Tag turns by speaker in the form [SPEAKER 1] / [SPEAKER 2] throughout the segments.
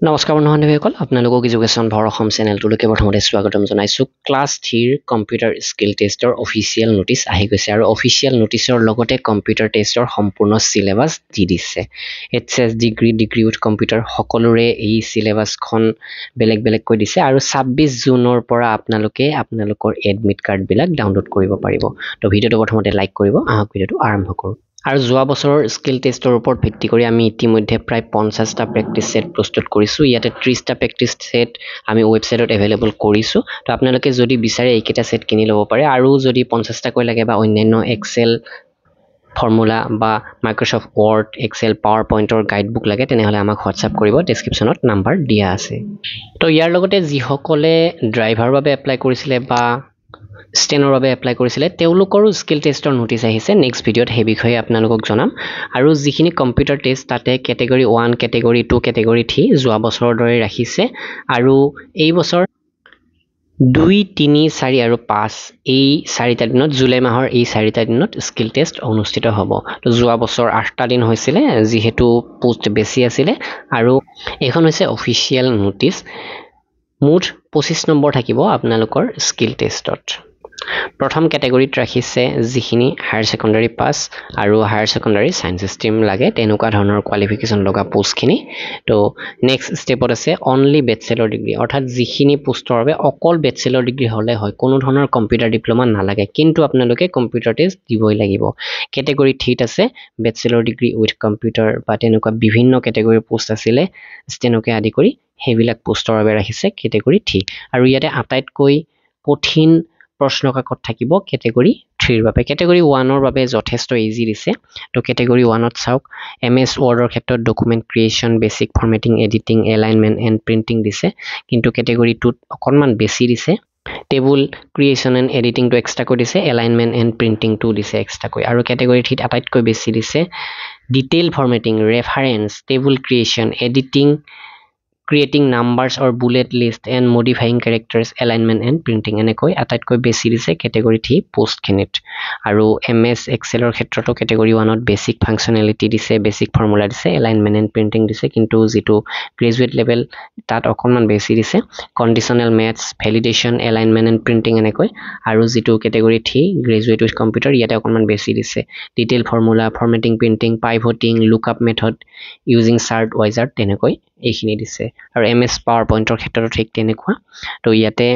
[SPEAKER 1] নমস্কাৰ বন্ধু-বান্ধৱীসকল আপোনালোকক এডুকেশ্যন ভাৰ অসম চেনেলটোলৈকে প্ৰথমতে স্বাগতম জনাইছোঁ ক্লাছ 3 কম্পিউটাৰ স্কিল টেষ্টৰ অফিচিয়েল নোটিছ আহি গৈছে আৰু অফিচিয়েল নোটিছৰ লগতে কম্পিউটাৰ টেষ্টৰ সম্পূৰ্ণ সিলেবাস দি দিছে এইচএছ ডিগ্ৰী উইথ কম্পিউটাৰ সকলোৰে এই সিলেবাসখন বেলেগ বেলেগকৈ দিছে আৰু 26 জুনৰ পৰা আপোনালোকৰ এডমিট কাৰ্ড বিলাক ডাউনলোড কৰিব পাৰিব তো ভিডিঅটো প্ৰথমতে লাইক কৰিব আহক ভিডিঅটো আৰম্ভ কৰোঁ আৰু যোৱা বছৰৰ স্কিল টেষ্টৰ ওপৰত ভিত্তি কৰি আমি ইতিমধ্যে প্ৰায় 50টা প্ৰেক্টিছ সেট প্ৰস্তুত কৰিছো ইয়াতে 30টা প্ৰেক্টিছ সেট আমি ওয়েবসাইটত এভেইলেবল কৰিছো তো আপোনালোকে যদি বিচাৰে এইকেইটা সেট কিনি ল'ব পাৰে আৰু যদি 50টা কৈ লাগে বা অন্যান্য এক্সেল ফৰ্মুলা বা মাইক্ৰসফট ওয়াৰ্ড এক্সেল পাৱাৰ পইণ্টৰ গাইডবুক লাগে তেনেহলে আমাক হোৱাটসঅ্যাপ কৰিব ডেসক্ৰিপচনত নাম্বাৰ দিয়া আছে তো ইয়াৰ লগতে যিসকলে ড্ৰাইভাৰৰ বাবে এপ্লাই কৰিছিলে বা স্টেনৰ বাবে এপ্লাই কৰিছিলে তেওঁলোকৰো স্কিল টেষ্টৰ নোটিছ আহিছে নেক্সট ভিডিঅ'ত সেই বিষয়ে আপোনালোকক জনাম আৰু যিখিনি কম্পিউটাৰ টেষ্ট তাতে ক্যাটেগৰী 1 ক্যাটেগৰী 2 ক্যাটেগৰী 3 যোৱা বছৰৰ দৰে ৰাখিছে আৰু এই বছৰ 2 3 4 আৰু 5 এই 4টা দিনত জুলাই মাহৰ এই 4টা দিনত স্কিল টেষ্ট অনুষ্ঠিত হ'ব তো যোৱা বছৰ 8টা দিন হৈছিলে যেহেতু পোষ্ট বেছি আছিল আৰু এখন হৈছে অফিচিয়েল নোটিছ মুঠ 25 নম্বৰ থাকিব আপোনালোকৰ স্কিল টেষ্টত প্ৰথম ক্যাটেগৰীত ৰাখিছে যিখিনি হায়াৰ সেকেন্ডাৰী পাস আৰু হায়াৰ সেকেন্ডাৰী সায়েন্স স্ট্ৰীম লাগে তেনেকুৱা ধৰণৰ কোৱালিফিকেশন লগা পোষ্টখিনি তো নেক্সট স্টেপত আছে অনলি বেচেলৰ ডিগ্ৰী অৰ্থাৎ যিখিনি পোষ্টৰ বাবে অকল বেচেলৰ ডিগ্ৰী হলে হয় কোনো ধৰণৰ কম্পিউটাৰ ডিপ্লোমা নালাগে কিন্তু আপোনালোকে কম্পিউটাৰ টেষ্ট দিবই লাগিব ক্যাটেগৰী 3 আছে বেচেলৰ ডিগ্ৰী উইথ কম্পিউটাৰ বা তেনেকুৱা বিভিন্ন ক্যাটেগৰীৰ পোষ্ট আছিল ষ্টেনকে আদি কৰি হেবিলাক পোষ্টৰ বাবে ৰাখিছে ক্যাটেগৰী 3 আৰু ইয়াতে আটাইতকৈ কঠিন প্ৰশ্ন কাকত থাকিব ক্যাটেগৰী 3 ৰ বাবে ক্যাটেগৰী 1 ৰ বাবে যথেষ্ট ইজি দিছে তো ক্যাটেগৰী 1 ত চাওক এমএছ ওয়াৰ্ডৰ ক্ষেত্ৰত document creation basic formatting editing alignment and printing দিছে কিন্তু ক্যাটেগৰী 2 ত অকনমান বেছি দিছে টেবুল ক্ৰিয়েচন এণ্ড এডিটিং টো এক্সট্ৰা কৈ দিছে এলাইনমেন্ট এণ্ড প্ৰিন্টিং টো দিছে এক্সট্ৰা কৈ আৰু ক্যাটেগৰী 3 ত আটাইতকৈ বেছি দিছে detail formatting reference table creation editing creating numbers or bullet list and modifying characters alignment and printing এনেকৈ আটাইতকৈ বেছি দিছে ক্যাটেগৰী 3 পোষ্ট খিনিত আৰু এমএছ এক্সেলৰ ক্ষেত্ৰতো ক্যাটেগৰী 1 ত বেসিক ফাংশনালিটি দিছে বেসিক ফৰ্মুলা দিছে এলাইনমেন্ট এণ্ড প্ৰিন্টিং দিছে কিন্তু যেটো গ্ৰেজুৱেট লেভেল তাত অকনমান বেছি দিছে conditional maths validation alignment and printing এনেকৈ আৰু যেটো ক্যাটেগৰী 3 গ্ৰেজুৱেট উইথ কম্পিউটাৰ ইয়াতে অকনমান বেছি দিছে detail formula formatting printing pivoting lookup method using chart wizard তেনেকৈ এইখিনি দিছে আৰু এমএছ পাৱাৰ পইণ্টৰ ক্ষেত্ৰতো ঠিক তেনেকুৱা তো ইয়াতে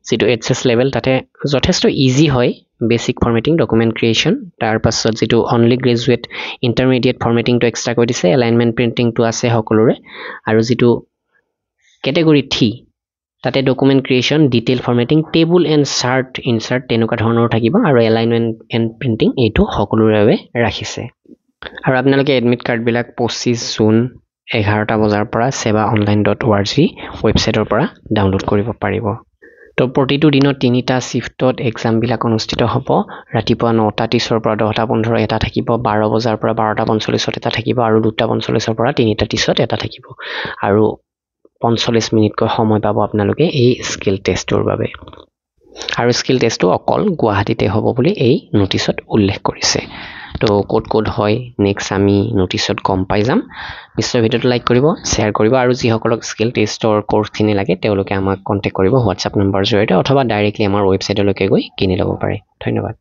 [SPEAKER 1] যেটো এইচএছ লেভেল তাতে যথেষ্ট ইজি হয় বেসিক ফৰমেটিং ডকুমেন্ট ক্ৰিয়েচন তাৰ পাছত যেটো অনলি গ্ৰেজুৱেট ইন্টাৰমিডিয়েট ফৰমেটিং টো এক্সট্ৰা কৈ দিছে এলাইনমেন্ট প্ৰিন্টিং টো আছে সকলোৰে আৰু যেটো ক্যাটেগৰী 3 তাতে document creation detail formatting table and chart ইনচাৰ্ট তেনেকুৱা ধৰণৰ থাকিব আৰু এলাইনমেন্ট এণ্ড প্ৰিন্টিং এইটো সকলোৰে বাবে ৰাখিছে আৰু আপোনালোকে এডমিট কাৰ্ড বিলাক 25 জুন 11টা বজাৰ পৰা sevaonline.org ওয়েবসাইটৰ পৰা ডাউনলোড কৰিব পাৰিব তো প্ৰতিটো দিনত 3টা শিফটত এক্সাম বিলাক অনুষ্ঠিত হ'ব ৰাতিপুৱা 9টা 30 ৰ পৰা 10টা 15 এটা থাকিব 12 বজাৰ পৰা 12টা 45 এটা থাকিব আৰু 2টা 45 ৰ পৰা 3টা 30 এটা থাকিব আৰু 45 মিনিটকৈ সময় পাব আপোনালোকে এই স্কিল টেষ্টৰ বাবে আৰু স্কিল টেষ্টটো অকল গুৱাহাটীতে হ'ব বুলি এই নোটিছত উল্লেখ কৰিছে তো কোড হয় নেক্সট আমি নোটিছত গম পাই যাম নিশ্চয় ভিডিঅটো লাইক কৰিব শেয়াৰ কৰিব আৰু যিসকলক স্কিল টেষ্টৰ কোৰ্সখিনি লাগে তেওঁলোকে আমাক কন্টাক্ট কৰিব হোৱাটসঅ্যাপ নম্বৰ জৰিয়তে অথবা ডাইৰেক্টলি আমাৰ ওয়েবসাইটলৈকে গৈ কিনি ল'ব পাৰে ধন্যবাদ